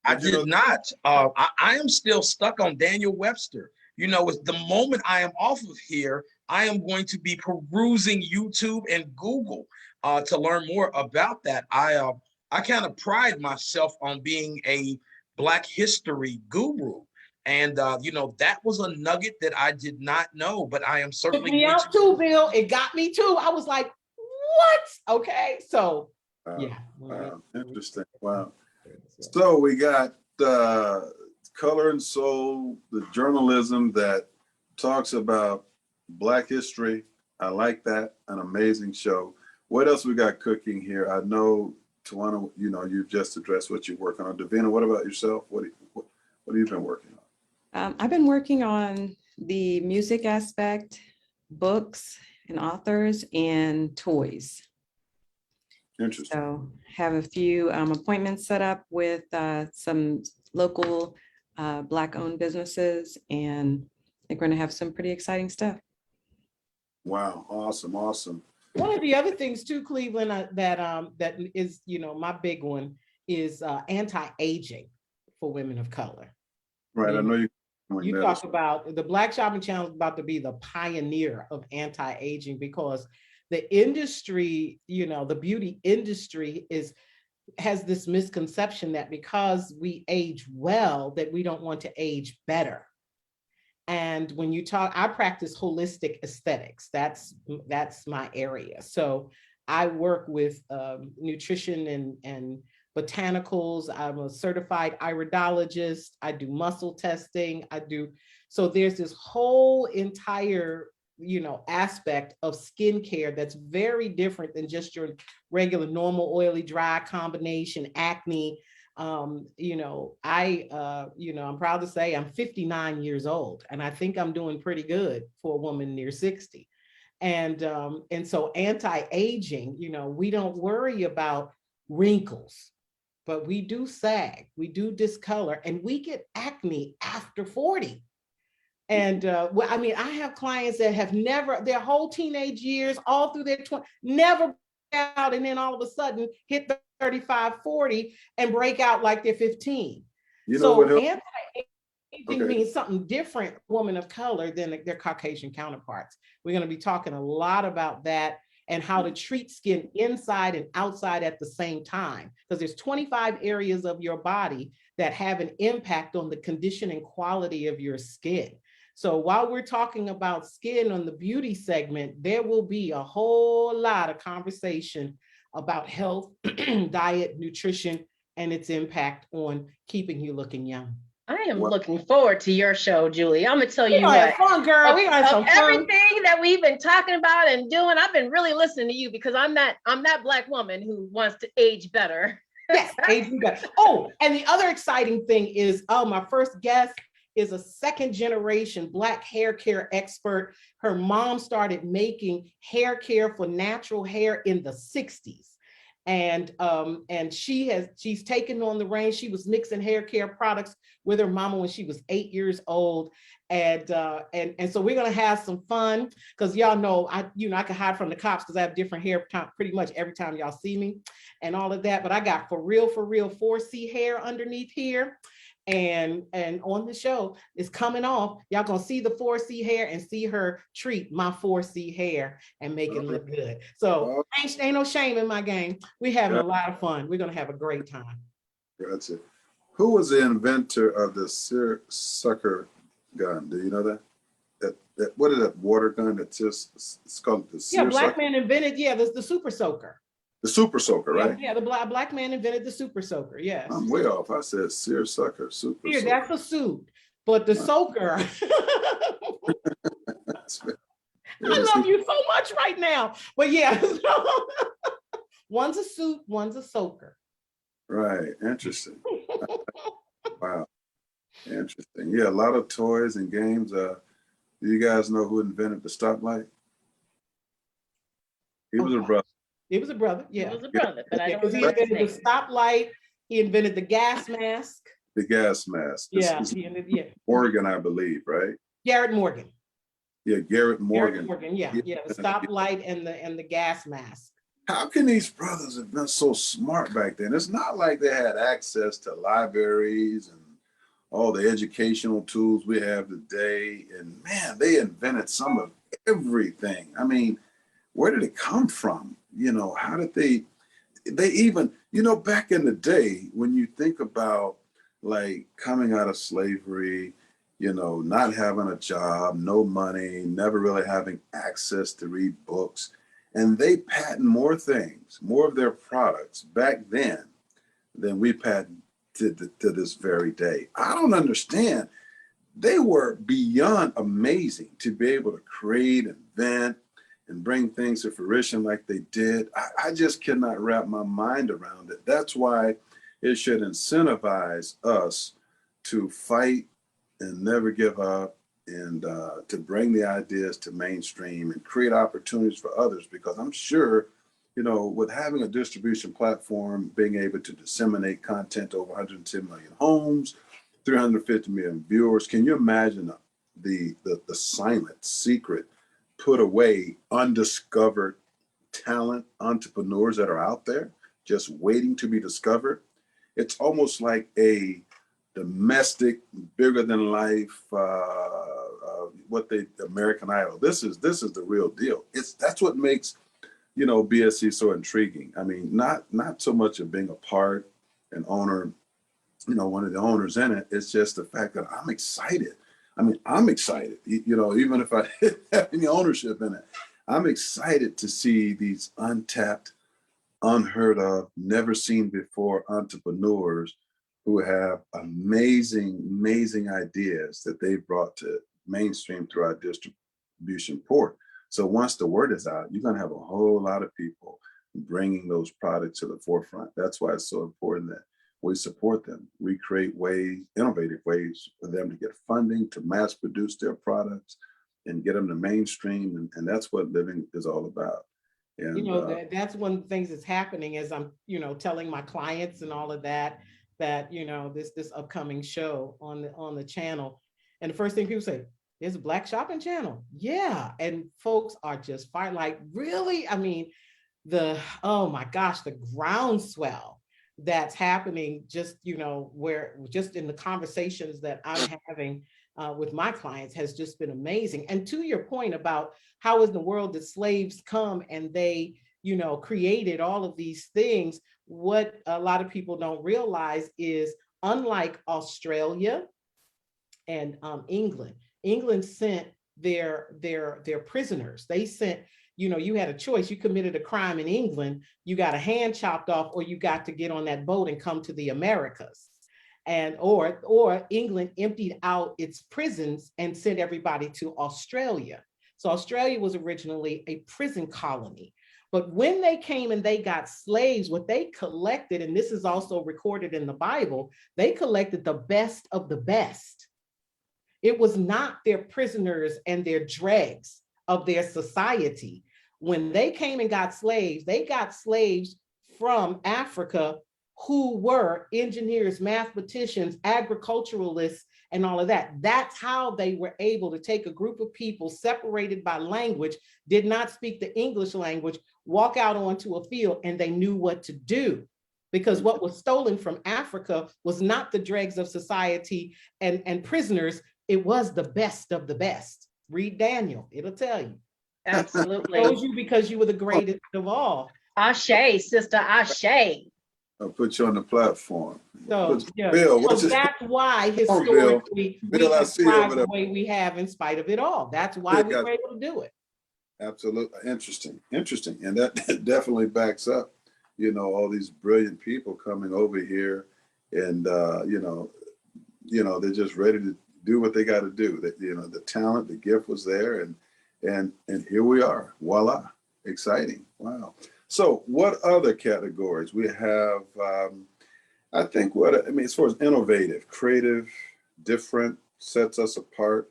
Speaker 4: I did not. I am still stuck on Daniel Webster. With the moment I am off of here, I am going to be perusing YouTube and Google to learn more about that. I kind of pride myself on being a Black history guru. And, that was a nugget that I did not know, but I am certainly.
Speaker 3: It took me out too, Bill. It got me too. I was like, what? Okay. So, yeah.
Speaker 1: Wow. Interesting. Wow. So we got Color and Soul, the journalism that talks about Black history. I like that. An amazing show. What else we got cooking here? I know, Tawana, you've just addressed what you're working on. Davina, what about yourself? What have you been working on?
Speaker 5: I've been working on the music aspect, books and authors, and toys.
Speaker 1: Interesting.
Speaker 5: So have a few appointments set up with some local Black-owned businesses, and they're going to have some pretty exciting stuff.
Speaker 1: Wow, awesome.
Speaker 3: One of the other things too, Cleveland, that is, my big one is anti-aging for women of color.
Speaker 1: Right, I know you.
Speaker 3: You talk about the Black Shopping Channel is about to be the pioneer of anti-aging, because the industry, the beauty industry has this misconception that because we age well, that we don't want to age better. And when you talk, I practice holistic aesthetics. That's my area. So I work with nutrition and botanicals. I'm a certified iridologist. I do muscle testing. So there's this whole entire, aspect of skincare that's very different than just your regular normal oily dry combination acne. I'm proud to say I'm 59 years old, and I think I'm doing pretty good for a woman near 60. And so anti-aging, we don't worry about wrinkles, but we do sag, we do discolor, and we get acne after 40. And I have clients that have never, their whole teenage years, all through their 20s, never out and then all of a sudden hit the 35, 40 and break out like they're 15.
Speaker 1: You know
Speaker 3: So
Speaker 1: what helped?
Speaker 3: anti-aging means something different, women of color, than their Caucasian counterparts. We're going to be talking a lot about that and how to treat skin inside and outside at the same time. Because there's 25 areas of your body that have an impact on the condition and quality of your skin. So while we're talking about skin on the beauty segment, there will be a whole lot of conversation about health, diet, nutrition, and its impact on keeping you looking young.
Speaker 6: I am looking forward to your show, Julie. I'm gonna tell you
Speaker 3: gonna have
Speaker 6: what.
Speaker 3: fun, girl. We gonna have some fun.
Speaker 6: Everything that we've been talking about and doing, I've been really listening to you because I'm that Black woman who wants to age better.
Speaker 3: Yes, aging better. Oh, and the other exciting thing is, my first guest is a second generation Black hair care expert. Her mom started making hair care for natural hair in the 60s. And she's taken on the reins. She was mixing hair care products with her mama when she was 8 years old. And so we're gonna have some fun because y'all know I can hide from the cops because I have different hair pretty much every time y'all see me and all of that. But I got for real 4C hair underneath here. And on the show is coming off. Y'all gonna see the 4C hair and see her treat my 4C hair and make it look good. So ain't no shame in my game. We're having a lot of fun. We're gonna have a great time.
Speaker 1: Gotcha. Who was the inventor of the seersucker gun? Do you know that? That what is that water gun that just it's called the seersucker?
Speaker 3: Black man invented, the super soaker.
Speaker 1: The super soaker, right?
Speaker 3: Yeah, the black man invented the super soaker. Yes.
Speaker 1: I'm way off. I said seersucker, super
Speaker 3: Here,
Speaker 1: soaker.
Speaker 3: that's a suit, but the soaker. I love you so much right now. But yeah, one's a suit, one's a soaker.
Speaker 1: Right. Interesting. Wow. Interesting. Yeah, a lot of toys and games. Do you guys know who invented the stoplight? He was a brother.
Speaker 3: He was a brother, yeah.
Speaker 6: He was a brother, but I don't
Speaker 3: Because he
Speaker 6: remember his
Speaker 3: invented the
Speaker 6: name.
Speaker 3: stoplight, he invented the gas mask.
Speaker 1: The gas mask.
Speaker 3: Yeah,
Speaker 1: Morgan, I believe, right?
Speaker 3: Garrett Morgan.
Speaker 1: Yeah, Garrett Morgan.
Speaker 3: Garrett Morgan, yeah, the stoplight and the gas mask.
Speaker 1: How can these brothers have been so smart back then? It's not like they had access to libraries and all the educational tools we have today. And man, they invented some of everything. I mean, where did it come from? How did they even, back in the day, when you think about like coming out of slavery, not having a job, no money, never really having access to read books, and they patent more things, more of their products back then than we patent to this very day. I don't understand. They were beyond amazing to be able to create, invent, and bring things to fruition like they did. I just cannot wrap my mind around it. That's why it should incentivize us to fight and never give up and to bring the ideas to mainstream and create opportunities for others, because I'm sure, with having a distribution platform, being able to disseminate content to over 110 million homes, 350 million viewers, can you imagine the silent secret put away undiscovered talent, entrepreneurs that are out there just waiting to be discovered? It's almost like a domestic, bigger than life, American Idol. This is the real deal. That's what makes, BSC so intriguing. I mean, not so much of being a part, an owner, one of the owners in it. It's just the fact that I'm excited. I mean, I'm excited, even if I didn't have any ownership in it. I'm excited to see these untapped, unheard of, never seen before entrepreneurs who have amazing ideas that they've brought to mainstream through our distribution port. So once the word is out, you're going to have a whole lot of people bringing those products to the forefront. That's why it's so important that we support them. We create innovative ways for them to get funding, to mass produce their products and get them to mainstream. And that's what living is all about. And,
Speaker 3: that's one of the things that's happening as I'm, telling my clients and all of that, this upcoming show on the channel. And the first thing people say, there's a Black shopping channel. Yeah. And folks are just fine. Like, really? I mean, oh my gosh, the groundswell that's happening just, where just in the conversations that I'm having with my clients has just been amazing. And to your point about how in the world did slaves come and they, created all of these things, what a lot of people don't realize is unlike Australia and England sent their prisoners. They sent, you had a choice. You committed a crime in England, you got a hand chopped off, or you got to get on that boat and come to the Americas. And or England emptied out its prisons and sent everybody to Australia. So Australia was originally a prison colony. But when they came and they got slaves, what they collected, and this is also recorded in the Bible, they collected the best of the best. It was not their prisoners and their dregs of their society. When they came and got slaves, they got slaves from Africa who were engineers, mathematicians, agriculturalists, and all of that. That's how they were able to take a group of people separated by language, did not speak the English language, walk out onto a field, and they knew what to do. Because what was stolen from Africa was not the dregs of society and prisoners, it was the best of the best. Read Daniel, it'll tell you.
Speaker 6: Absolutely.
Speaker 3: It shows you because you were the greatest of all.
Speaker 6: Ashe, sister, ashe.
Speaker 1: I'll put you on the platform.
Speaker 3: So,
Speaker 1: Bill,
Speaker 3: so that's why historically
Speaker 1: Bill,
Speaker 3: we
Speaker 1: I
Speaker 3: have
Speaker 1: see you
Speaker 3: thrived
Speaker 1: over
Speaker 3: the
Speaker 1: there.
Speaker 3: way we have in spite of it all. That's why we were able to do it.
Speaker 1: Absolutely. Interesting. And that definitely backs up, all these brilliant people coming over here and, they're just ready to do what they got to do. That, the talent, the gift was there and here we are. Voila. Exciting. Wow. So what other categories we have? I think as far as innovative, creative, different sets us apart.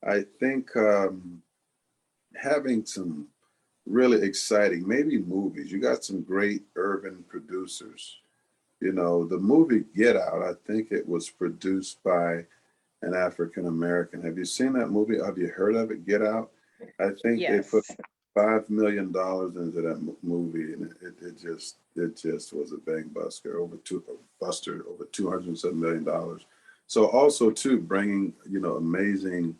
Speaker 1: I think having some really exciting, maybe movies. You got some great urban producers. The movie Get Out, I think it was produced by an African American. Have you seen that movie? Have you heard of it, Get Out? I think they put $5 million into that movie, and it just was a bang buster, over $207 million. So also too bringing amazing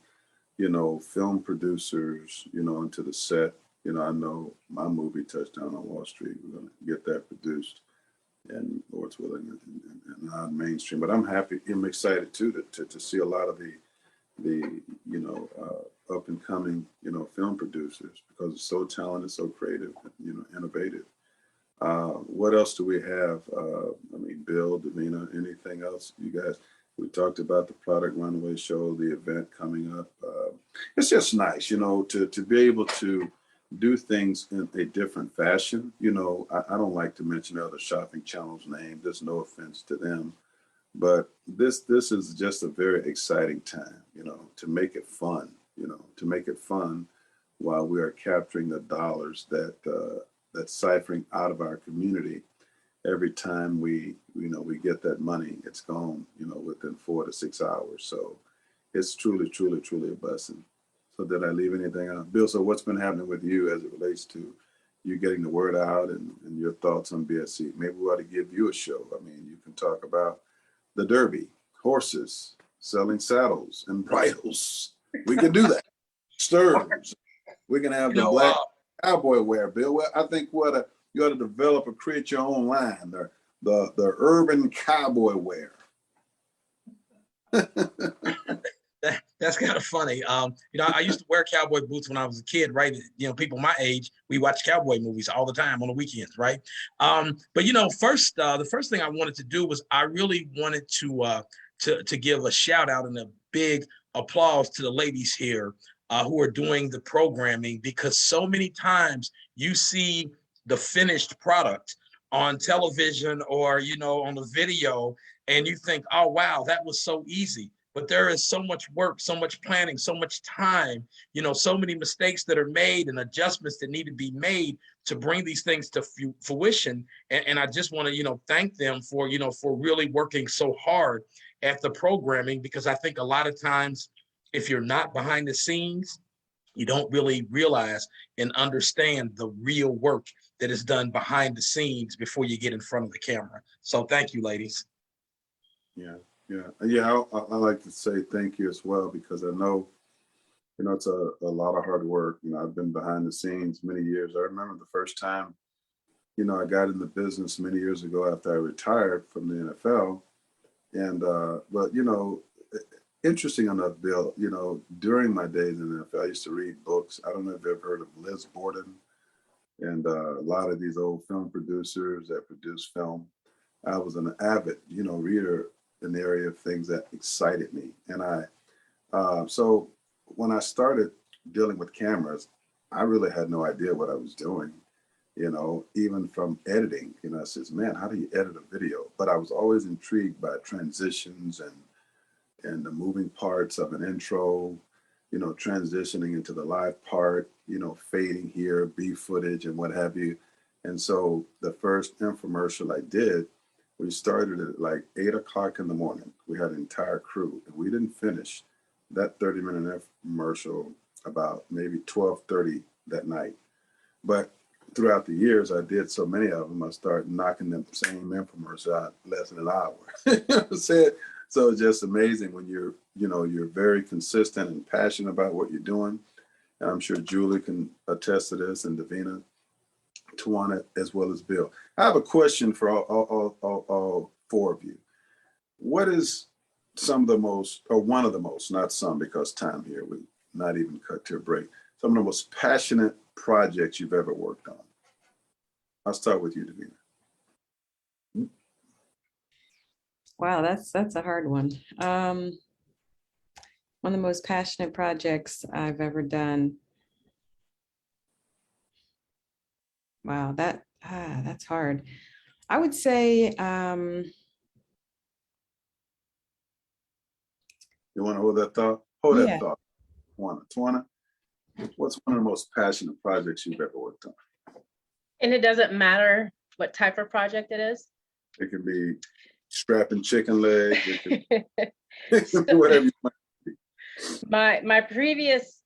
Speaker 1: film producers into the set. I know my movie Touchdown on Wall Street, we're going to get that produced, and Lord's willing, and not mainstream. But I'm excited too to see a lot of the up and coming film producers, because it's so talented, so creative, innovative. What else do we have? Bill, Davina, anything else you guys? We talked about the Product Runway show, the event coming up. It's just nice, to be able to do things in a different fashion. I don't like to mention other shopping channels' names. There's no offense to them. But this is just a very exciting time, to make it fun, while we are capturing the dollars that's ciphering out of our community. Every time we get that money, it's gone, within 4 to 6 hours. So it's truly, truly, truly a blessing. So did I leave anything out? Bill, so what's been happening with you as it relates to you getting the word out and your thoughts on BSC? Maybe we ought to give you a show. You can talk about the Derby, horses, selling saddles and bridles. We can do that. Stirs. We can have the black cowboy wear, Bill. Well, I think you ought to develop or create your own line, the urban cowboy wear.
Speaker 4: That's kind of funny. I used to wear cowboy boots when I was a kid, right? People my age, we watch cowboy movies all the time on the weekends, right? But the first thing I wanted to do was I really wanted to give a shout out and a big applause to the ladies here who are doing the programming, because so many times you see the finished product on television or on the video, and you think, oh wow, that was so easy. But there is so much work, so much planning, so much time, so many mistakes that are made and adjustments that need to be made to bring these things to fruition. And I just want to, thank them for really working so hard at the programming, because I think a lot of times if you're not behind the scenes, you don't really realize and understand the real work that is done behind the scenes before you get in front of the camera. So thank you, ladies.
Speaker 1: Yeah. I like to say thank you as well, because I know, it's a lot of hard work. I've been behind the scenes many years. I remember the first time, I got in the business many years ago after I retired from the NFL. And, but, interesting enough, Bill, during my days in the NFL, I used to read books. I don't know if you've ever heard of Liz Borden and a lot of these old film producers that produce film. I was an avid, reader in the area of things that excited me. And so when I started dealing with cameras, I really had no idea what I was doing, even from editing. I says, man, how do you edit a video? But I was always intrigued by transitions and the moving parts of an intro, transitioning into the live part, fading here, B footage and what have you. And so the first infomercial I did, we started at like 8 o'clock in the morning. We had an entire crew, and we didn't finish that 30-minute infomercial about maybe 12:30 that night. But throughout the years, I did so many of them, I started knocking the same infomercial out less than an hour. So it's just amazing when you're very consistent and passionate about what you're doing. And I'm sure Julie can attest to this, and Davina, Tawana, as well as Bill. I have a question for all four of you. What is some of the most, or one of the most, not some because time here, we not even cut to a break, some of the most passionate projects you've ever worked on? I'll start with you, Davina.
Speaker 5: Wow, that's a hard one. One of the most passionate projects I've ever done. Wow, that's hard. I would say,
Speaker 1: You want to hold that thought? Hold
Speaker 5: Yeah.
Speaker 1: that thought. Tawana, what's one of the most passionate projects you've ever worked on?
Speaker 6: And it doesn't matter what type of project it is.
Speaker 1: It could be strapping chicken legs. It could be whatever you want.
Speaker 6: My previous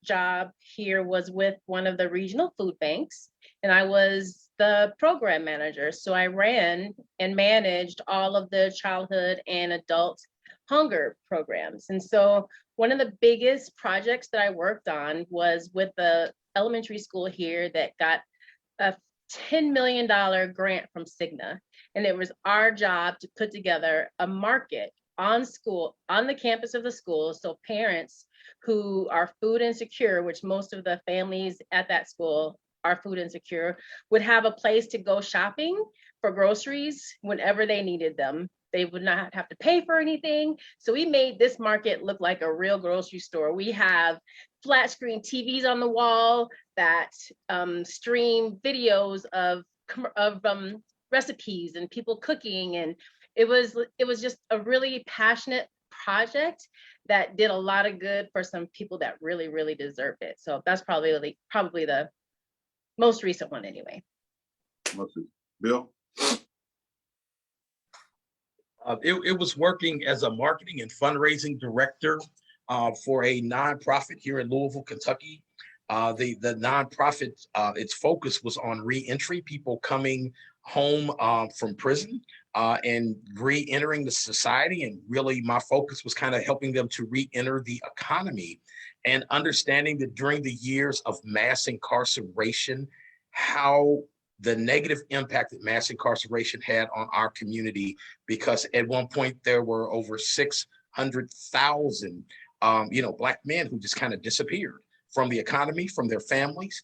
Speaker 6: job here was with one of the regional food banks, and I was the program manager. So I ran and managed all of the childhood and adult hunger programs. And so one of the biggest projects that I worked on was with the elementary school here that got a $10 million grant from Cigna. And it was our job to put together a market on the campus of the school. So parents who are food insecure, which most of the families at that school are food insecure, would have a place to go shopping for groceries whenever they needed them. They would not have to pay for anything. So we made this market look like a real grocery store. We have flat screen TVs on the wall that stream videos of recipes and people cooking. And it was just a really passionate project that did a lot of good for some people that really, really deserved it. So that's probably the most recent one anyway.
Speaker 1: Bill?
Speaker 4: It was working as a marketing and fundraising director for a nonprofit here in Louisville, Kentucky. The nonprofit, its focus was on re-entry, people coming home from prison and re-entering the society. And really my focus was kind of helping them to re-enter the economy and understanding that during the years of mass incarceration, how the negative impact that mass incarceration had on our community, because at one point there were over 600,000 Black men who just kind of disappeared from the economy, from their families.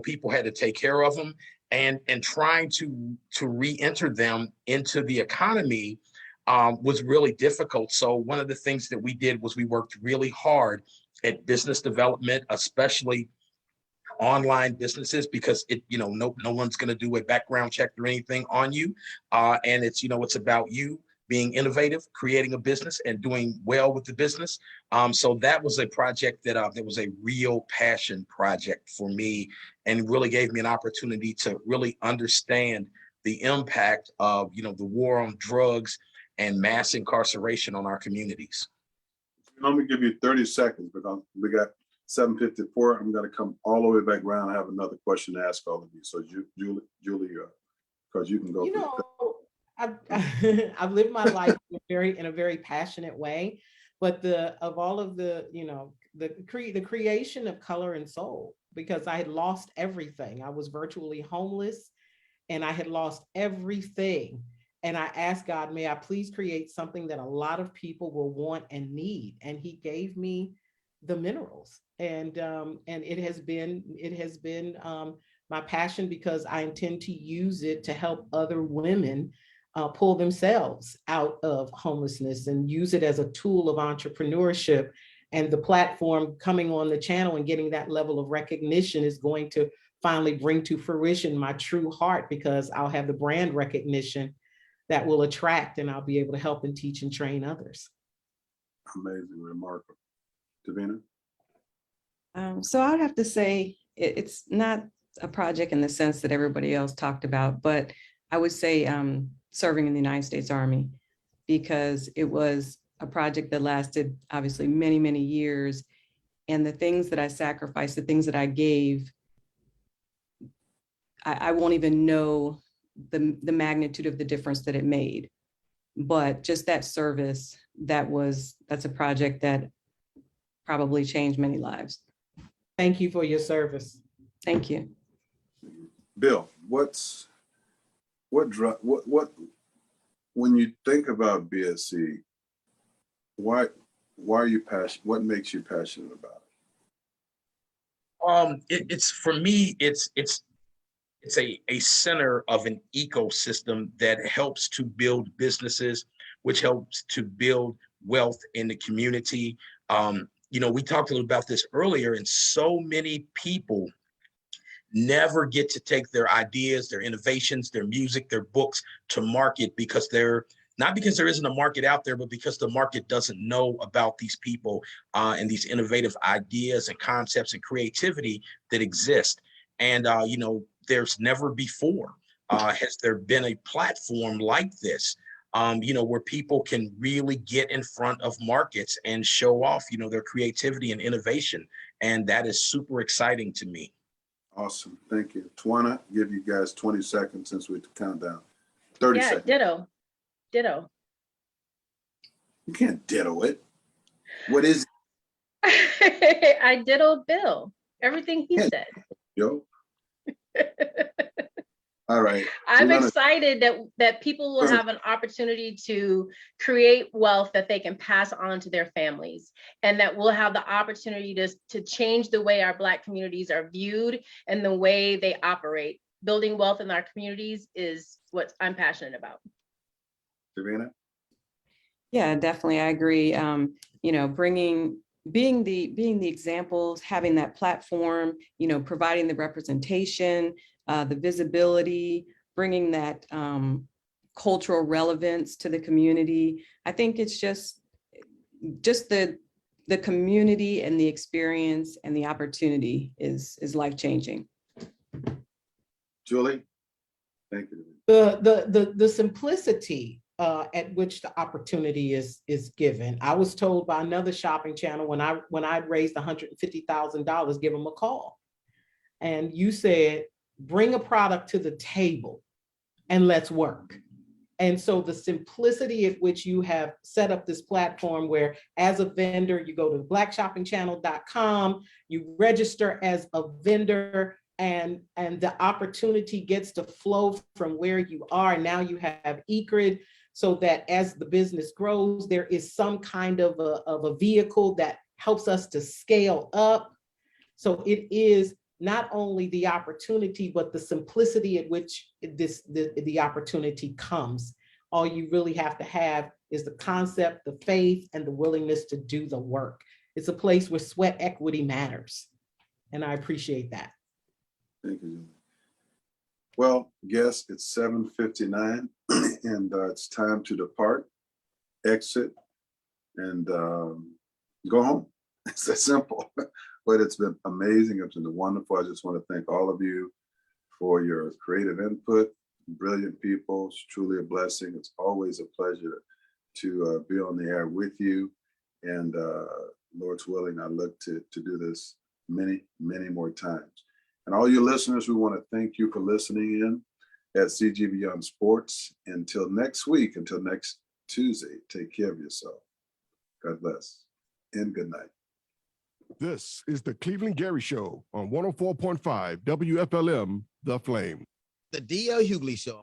Speaker 4: People had to take care of them, and trying to re-enter them into the economy was really difficult. So one of the things that we did was we worked really hard at business development, especially online businesses, because no one's going to do a background check or anything on you. And it's about you being innovative, creating a business and doing well with the business. So that was a project that was a real passion project for me, and really gave me an opportunity to really understand the impact of, the war on drugs and mass incarceration on our communities.
Speaker 1: Let me give you 30 seconds because we got 7:54. I'm going to come all the way back around. I have another question to ask all of you. So Julie, because you can go.
Speaker 3: You
Speaker 1: through
Speaker 3: know, I've lived my life in a very passionate way, but of all of the, you know, the creation of Color and Soul, because I had lost everything. I was virtually homeless and I had lost everything. And I asked God, may I please create something that a lot of people will want and need? And he gave me the minerals. And it has been my passion, because I intend to use it to help other women pull themselves out of homelessness and use it as a tool of entrepreneurship. And the platform coming on the channel and getting that level of recognition is going to finally bring to fruition my true heart, because I'll have the brand recognition that will attract, and I'll be able to help and teach and train others.
Speaker 1: Amazing, remarkable. Davina?
Speaker 5: So I'd have to say it's not a project in the sense that everybody else talked about, but I would say serving in the United States Army, because it was a project that lasted obviously many, many years. And the things that I sacrificed, the things that I gave, I won't even know the magnitude of the difference that it made. But just that service, that's a project that probably changed many lives.
Speaker 3: Thank you for your service.
Speaker 5: Thank you.
Speaker 1: Bill, when you think about BSC, why are you passionate? What makes you passionate about it?
Speaker 4: It's for me, it's a center of an ecosystem that helps to build businesses, which helps to build wealth in the community. You know, we talked a little about this earlier, and so many people never get to take their ideas, their innovations, their music, their books to market, because not because there isn't a market out there, but because the market doesn't know about these people and these innovative ideas and concepts and creativity that exist. And, you know, there's never before has there been a platform like this, you know, where people can really get in front of markets and show off, you know, their creativity and innovation. And that is super exciting to me.
Speaker 1: Awesome. Thank you. Tawana, give you guys 20 seconds since we count down. 30 seconds.
Speaker 6: Ditto.
Speaker 1: You can't ditto it. What is
Speaker 6: it? I ditto Bill. Everything he said.
Speaker 1: Yo. All right.
Speaker 6: I'm excited that people will have an opportunity to create wealth that they can pass on to their families, and that we'll have the opportunity to change the way our Black communities are viewed and the way they operate. Building wealth in our communities is what I'm passionate about.
Speaker 1: Davina?
Speaker 5: Yeah, definitely. I agree. You know, being the examples, having that platform, you know, providing the representation, the visibility, bringing that cultural relevance to the community. I think it's just the community and the experience and the opportunity is life-changing.
Speaker 1: Julie? Thank you.
Speaker 3: The simplicity at which the opportunity is given. I was told by another shopping channel when I raised $150,000, give them a call. And you said, bring a product to the table and let's work. And so the simplicity at which you have set up this platform, where as a vendor, you go to blackshoppingchannel.com, you register as a vendor, and the opportunity gets to flow from where you are. Now you have eCred, so that as the business grows, there is some kind of a vehicle that helps us to scale up. So it is not only the opportunity, but the simplicity at which the opportunity comes. All you really have to have is the concept, the faith, and the willingness to do the work. It's a place where sweat equity matters. And I appreciate that.
Speaker 1: Thank you, Julie. Well, guess it's 7:59 and it's time to depart, exit, and go home. It's that simple. But it's been amazing. It's been wonderful. I just want to thank all of you for your creative input. Brilliant people. It's truly a blessing. It's always a pleasure to be on the air with you. And Lord's willing, I look to do this many, many more times. And all you listeners, we want to thank you for listening in at CG Beyond Sports. Until next week, until next Tuesday, take care of yourself. God bless and good night.
Speaker 7: This is the Cleveland Gary Show on 104.5 WFLM, The Flame.
Speaker 13: The D.L. Hughley Show.